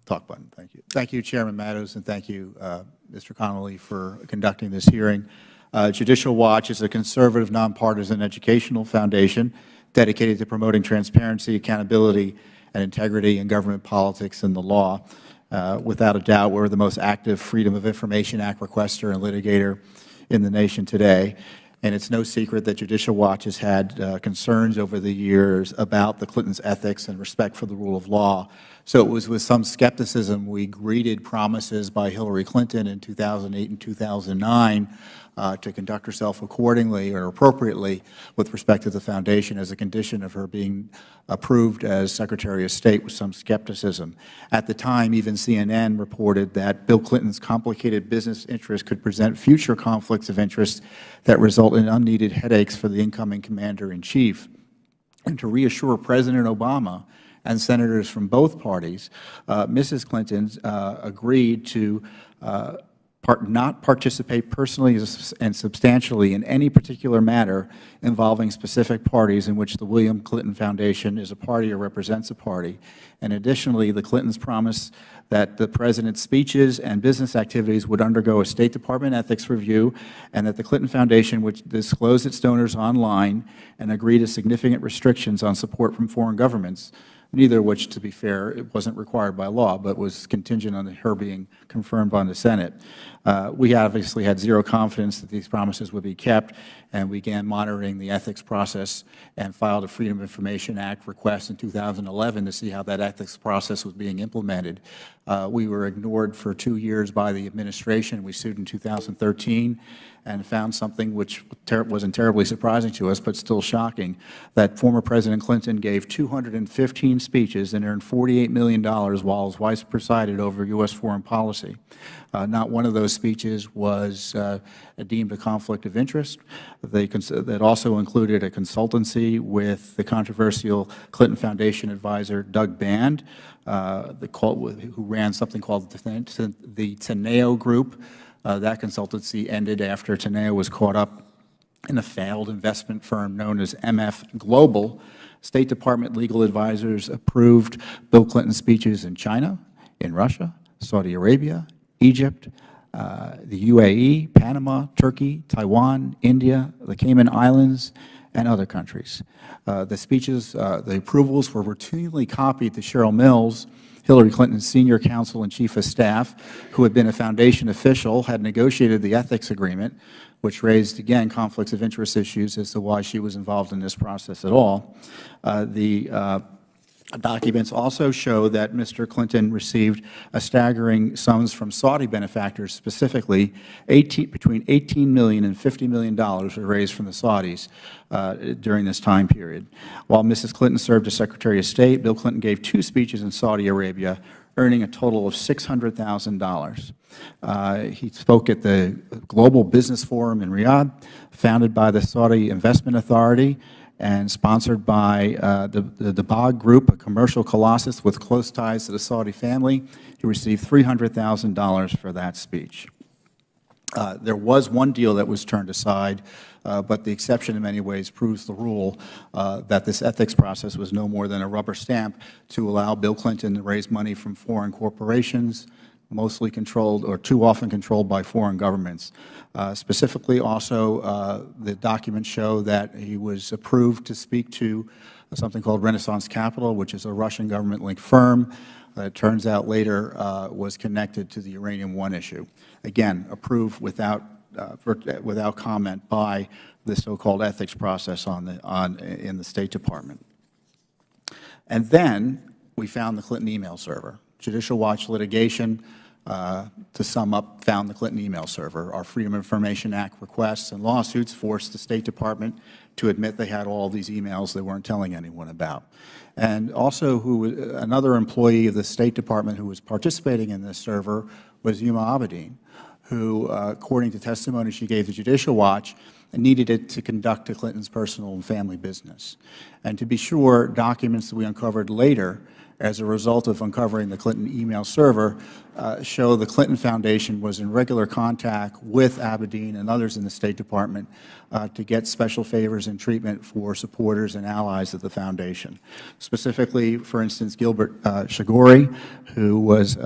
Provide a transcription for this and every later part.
talk button. Thank you. Thank you, Chairman Matos, and thank you, Mr. Connolly, for conducting this hearing. Judicial Watch is a conservative, nonpartisan educational foundation dedicated to promoting transparency, accountability, and integrity in government politics and the law. Without a doubt, we're the most active Freedom of Information Act requester and litigator in the nation today. And it's no secret that Judicial Watch has had concerns over the years about the Clintons' ethics and respect for the rule of law. So it was with some skepticism we greeted promises by Hillary Clinton in 2008 and 2009 to conduct herself accordingly or appropriately with respect to the foundation as a condition of her being approved as Secretary of State with some skepticism. At the time, even CNN reported that Bill Clinton's complicated business interests could present future conflicts of interest that result in unneeded headaches for the incoming Commander-in-Chief. And to reassure President Obama and senators from both parties, Mrs. Clinton agreed to not participate personally and substantially in any particular matter involving specific parties in which the William Clinton Foundation is a party or represents a party. And additionally, the Clintons promised that the President's speeches and business activities would undergo a State Department ethics review, and that the Clinton Foundation would disclose its donors online and agree to significant restrictions on support from foreign governments, neither of which, to be fair, it wasn't required by law, but was contingent on her being confirmed by the Senate. We obviously had zero confidence that these promises would be kept, and we began monitoring the ethics process and filed a Freedom of Information Act request in 2011 to see how that ethics process was being implemented. We were ignored for 2 years by the administration. We sued in 2013 and found something which wasn't terribly surprising to us, but still shocking, that former President Clinton gave 215 speeches and earned $48 million while his wife presided over U.S. foreign policy. Not one of those speeches was deemed a conflict of interest. That also included a consultancy with the controversial Clinton Foundation advisor Doug Band, who ran something called the Teneo Group. That consultancy ended after Teneo was caught up in a failed investment firm known as MF Global. State Department legal advisors approved Bill Clinton's speeches in China, in Russia, Saudi Arabia, Egypt, the UAE, Panama, Turkey, Taiwan, India, the Cayman Islands, and other countries. The speeches, the approvals were routinely copied to Cheryl Mills, Hillary Clinton's senior counsel and chief of staff, who had been a foundation official, had negotiated the ethics agreement, which raised, again, conflicts of interest issues as to why she was involved in this process at all. The documents also show that Mr. Clinton received a staggering sums from Saudi benefactors, specifically between $18 million and $50 million were raised from the Saudis during this time period. While Mrs. Clinton served as Secretary of State, Bill Clinton gave 2 speeches in Saudi Arabia, earning a total of $600,000. He spoke at the Global Business Forum in Riyadh, founded by the Saudi Investment Authority and sponsored by the Dabag Group, a commercial colossus with close ties to the Saudi family. He received $300,000 for that speech. There was one deal that was turned aside, but the exception in many ways proves the rule that this ethics process was no more than a rubber stamp to allow Bill Clinton to raise money from foreign corporations, mostly controlled or too often controlled by foreign governments. Specifically also, the documents show that he was approved to speak to something called Renaissance Capital, which is a Russian government-linked firm that it turns out later was connected to the Uranium One issue. Again, approved without comment by the so-called ethics process in the State Department. And then we found the Clinton email server. Judicial Watch litigation, to sum up, found the Clinton email server. Our Freedom of Information Act requests and lawsuits forced the State Department to admit they had all these emails they weren't telling anyone about. And also, another employee of the State Department who was participating in this server was Yuma Abedin, who, according to testimony she gave to Judicial Watch, needed it to conduct the Clintons' personal and family business. And to be sure, documents that we uncovered later as a result of uncovering the Clinton email server, show the Clinton Foundation was in regular contact with Abedin and others in the State Department to get special favors and treatment for supporters and allies of the foundation. Specifically, for instance, Gilbert Shigori, who was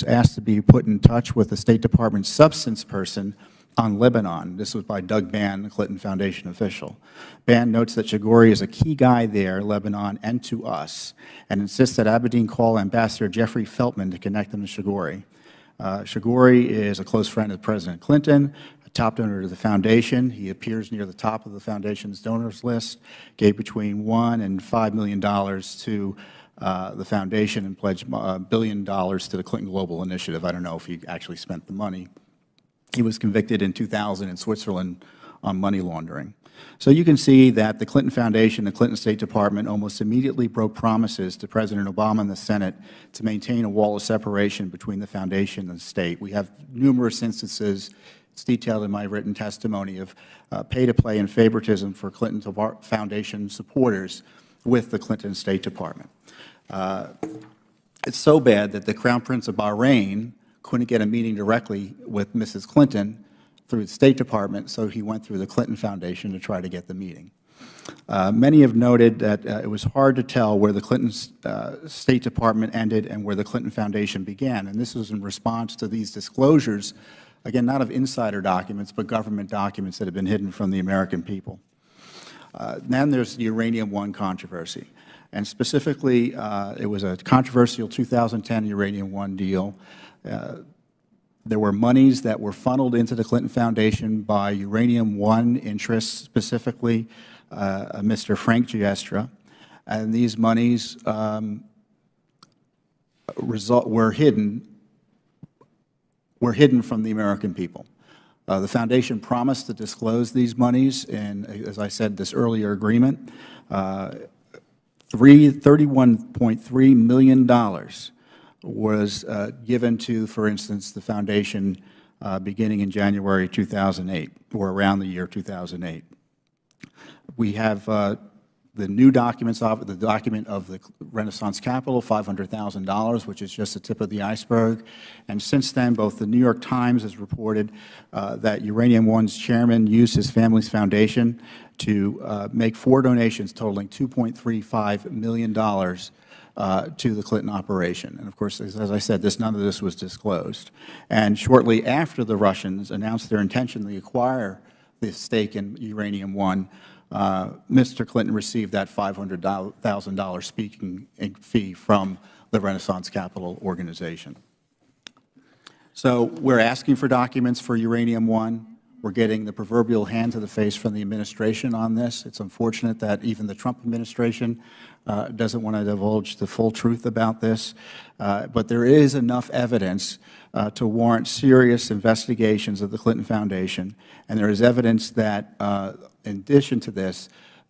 asked to be put in touch with the State Department substance person on Lebanon. This was by Doug Ban, the Clinton Foundation official. Ban notes that Shigori is a key guy there, Lebanon, and to us, and insists that Abedin call Ambassador Jeffrey Feltman to connect them to Shigori. Shigori is a close friend of President Clinton, a top donor to the foundation. He appears near the top of the foundation's donors list, gave between $1 and $5 million to the foundation and pledged $1 billion to the Clinton Global Initiative. I don't know if he actually spent the money. He was convicted in 2000 in Switzerland on money laundering. So you can see that the Clinton Foundation, the Clinton State Department almost immediately broke promises to President Obama and the Senate to maintain a wall of separation between the foundation and the state. We have numerous instances, it's detailed in my written testimony, of pay-to-play and favoritism for Clinton Foundation supporters with the Clinton State Department. It's so bad that the Crown Prince of Bahrain couldn't get a meeting directly with Mrs. Clinton through the State Department, so he went through the Clinton Foundation to try to get the meeting. Many have noted that it was hard to tell where the Clinton State Department ended and where the Clinton Foundation began, and this was in response to these disclosures, again, not of insider documents, but government documents that have been hidden from the American people. Then there's the Uranium One controversy, and specifically, it was a controversial 2010 Uranium One deal. There were monies that were funneled into the Clinton Foundation by Uranium One interests, specifically Mr. Frank Giestra, and these monies were hidden from the American people. The Foundation promised to disclose these monies in, as I said, this earlier agreement. $31.3 million was given to, for instance, the Foundation beginning in January 2008, or around the year 2008. We have the new documents, the document of the Renaissance Capital, $500,000, which is just the tip of the iceberg. And since then, both the New York Times has reported that Uranium One's chairman used his family's foundation to make 4 donations totaling $2.35 million to the Clinton operation. And of course, as I said, none of this was disclosed. And shortly after the Russians announced their intention to acquire the stake in Uranium One, Mr. Clinton received that $500,000 speaking fee from the Renaissance Capital organization. So we're asking for documents for Uranium One. We're getting the proverbial hand to the face from the administration on this. It's unfortunate that even the Trump administration doesn't want to divulge the full truth about this. But there is enough evidence to warrant serious investigations of the Clinton Foundation. And there is evidence that, in addition to this,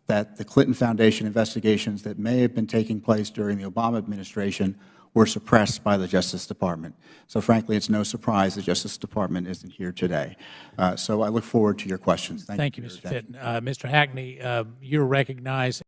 that the Clinton Foundation investigations that may have been taking place during the Obama administration were suppressed by the Justice Department. So frankly, it's no surprise the Justice Department isn't here today. So I look forward to your questions. Thank you, Mr. Fitton. Mr. Hackney, you're recognized.